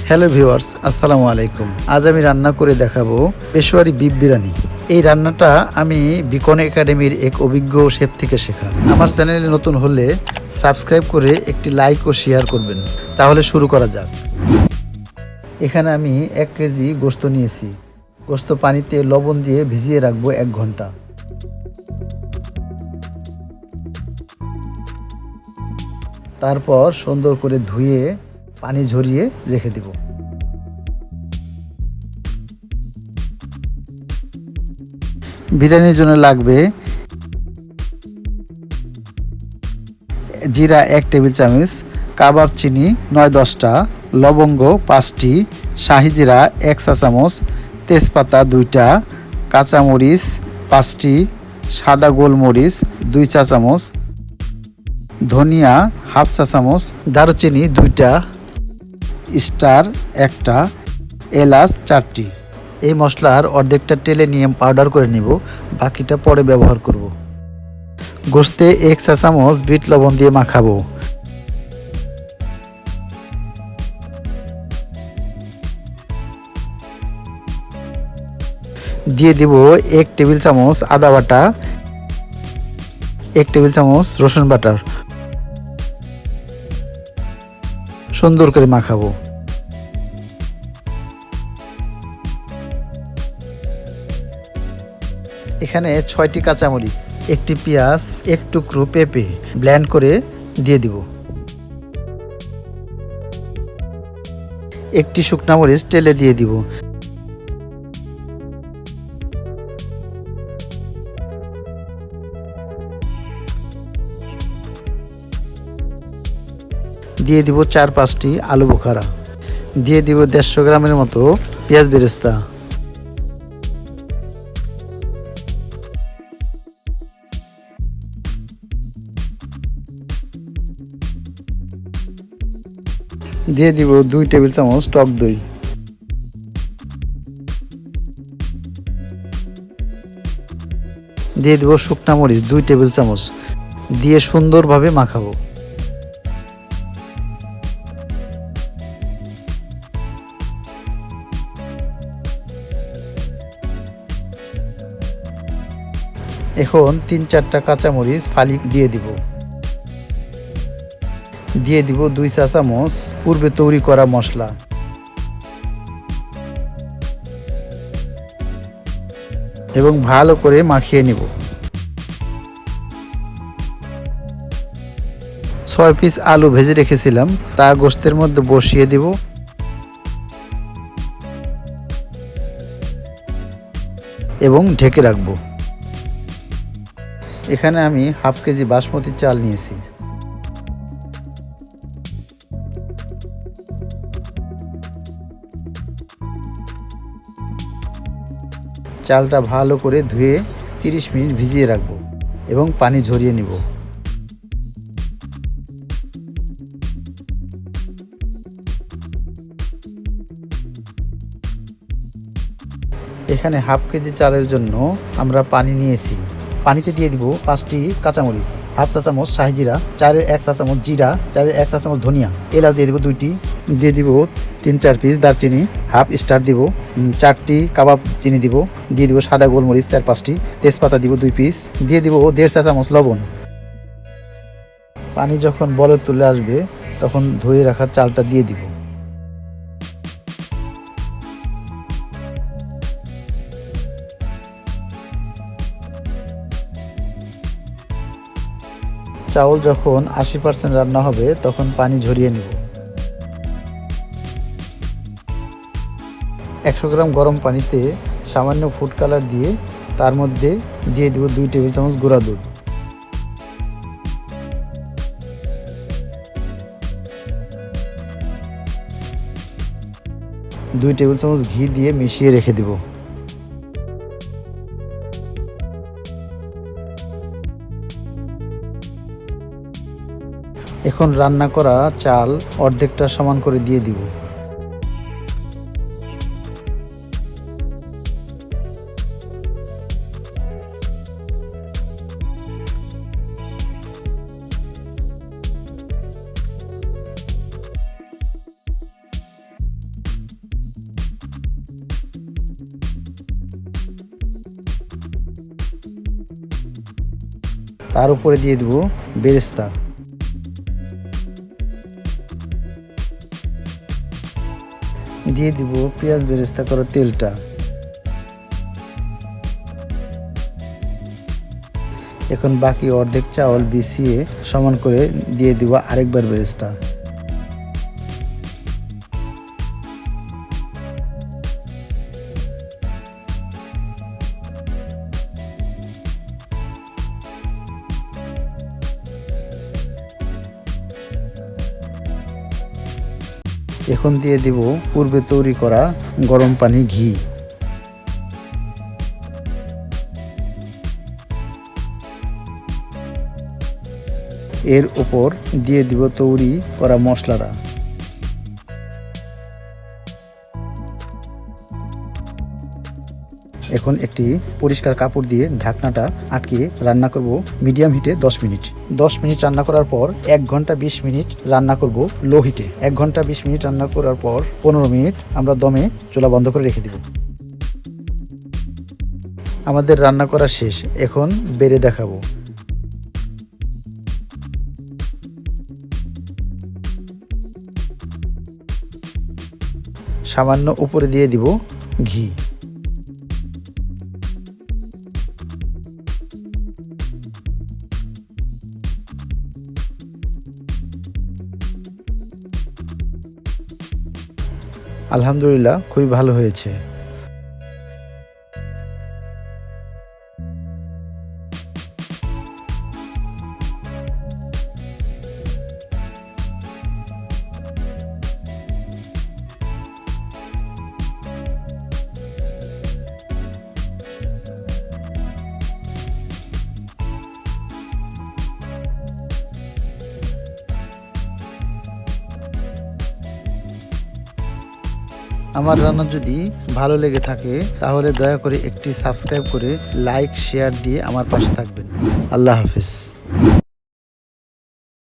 Hello viewers, আসসালামু আলাইকুম। আজ আমি রান্না করে দেখাবো পেশোয়ারি বিফ বিরিয়ানি। এই রান্নাটা আমি বিকন একাডেমির এক অভিজ্ঞ শেফ থেকে শেখা। আমার চ্যানেলে নতুন হলে সাবস্ক্রাইব করে একটি লাইক ও শেয়ার করবেন। তাহলে শুরু করা যাক। এখানে আমি 1 কেজি গোশত নিয়েছি। গোশত পানিতে লবণ দিয়ে ভিজিয়ে রাখবো 1 ঘন্টা। তারপর সুন্দর করে ধুয়ে পানি ঝরিয়ে রেখে দেব। বিরিয়ানির জন্য লাগবে জিরা 1 টেবিল চামচ, কাবাব চিনি 9-10টা, লবঙ্গ 5টি, শাহি জিরা 1 চা চামচ, তেজপাতা 2টা, কাঁচামরিচ 5টি, সাদা গোলমরিচ 2 চা চামচ, ধনিয়া 1/2 চা চামচ, দারুচিনি 2টা, স্টার 1টা, এলাচ 4টি। এই মশলার অর্ধেকটা টেলে নিয়ে পাউডার করে নিব, বাকিটা পরে ব্যবহার করব। গোশতে 1 চা চামচ বিট লবণ দিয়ে মাখাবো। দিয়ে দিব 1 টেবিল চামচ আদা বাটা, 1 টেবিল চামচ রসুন বাটা। সুন্দর করে মাখাবো। এখানে 6টি কাঁচামরিচ, 1টি পেঁয়াজ, 1 টুকরো পেঁপে ব্লেন্ড করে দিয়ে দিব। 1টি শুকনা মরিচ টেলে দিয়ে দিব। দিয়ে দিব 4-5টি আলু বোখারা। দিয়ে দিব 150 গ্রামের মতো পেঁয়াজ বেরেস্তা। দিয়ে দিব 2 টেবিল চামচ টক দই। দিয়ে দিব শুকনা মরিচ 2 টেবিল চামচ। দিয়ে সুন্দরভাবে মাখাবো। এখন 3-4টা কাঁচামরিচ ফালি দিয়ে দিব। দিয়ে দিব 2 চা চামচ পূর্বে তৈরি করা মশলা। এবং ভালো করে মাখিয়ে নিব। 6 পিস আলু ভেজে রেখেছিলাম, তা গোশতের মধ্যে বসিয়ে দিব। এবং ঢেকে রাখবো। এখানে আমি 1/2 কেজি বাসমতি চাল নিয়েছি। চালটা ভালো করে ধুয়ে 30 মিনিট ভিজিয়ে রাখবো এবং পানি ঝরিয়ে নিব। এখানে 1/2 কেজি চালের জন্য আমরা পানি নিয়েছি। পানিতে দিয়ে দিব 5টি কাঁচামরিচ, 1/2 চা চামচ শাহি জিরা, 1 চা চামচ জিরা, 1 চা চামচ ধনিয়া, এলাচ দিয়ে দিব 2টি, দিয়ে দিব 3-4 পিস দারচিনি, 1/2 স্টার দিব, 4টি কাবাব চিনি দিব, দিয়ে দিব সাদা গোলমরিচ 4-5টি, তেজপাতা দিব 2 পিস, দিয়ে দিব 1.5 চা চামচ লবণ। পানি যখন বলক তুলে আসবে তখন ধুয়ে রাখা চালটা দিয়ে দিব। চাউল যখন 80% রান্না হবে তখন পানি ঝরিয়ে নেব। 100 গ্রাম গরম পানিতে সামান্য ফুড কালার দিয়ে তার মধ্যে দিয়ে দেব 2 টেবিল চামচ গুঁড়া দুধ। দুই টেবিল চামচ ঘি দিয়ে মিশিয়ে রেখে দেব। এখন রান্না করা চাল অর্ধেকটা সমান করে দিয়ে দিব। তার উপরে দিয়ে দেব বেরেস্তা। দিয়ে দিব পেঁয়াজ বেরেস্তা করা তেলটা। এখন বাকি অর্ধেক চাউল বিছিয়ে সমান করে দিয়ে দিব আরেকবার বেরেস্তা। এখন দিয়ে দিব পূর্বে তৈরি করা গরম পানি ঘি। এর উপর দিয়ে দিব তৈরি করা মশলাটা। এখন একটি পরিষ্কার কাপড় দিয়ে ঢাকনাটা আটকে রান্না করব মিডিয়াম হিটে 10 মিনিট। 10 মিনিট রান্না করার পর 1 ঘন্টা 20 মিনিট রান্না করব লো হিটে। 1 ঘন্টা 20 মিনিট রান্না করার পর 15 মিনিট আমরা দমে চুলা বন্ধ করে রেখে দেব। আমাদের রান্না করা শেষ, এখন বেড়ে দেখাবো। সামান্য উপরে দিয়ে দিব ঘি। আলহামদুলিল্লাহ, খুবই ভালো হয়েছে। আমার রান্না যদি ভালো লেগে থাকে তাহলে দয়া করে একটি সাবস্ক্রাইব করে লাইক শেয়ার দিয়ে আমার পাশে থাকবেন। আল্লাহ হাফেজ।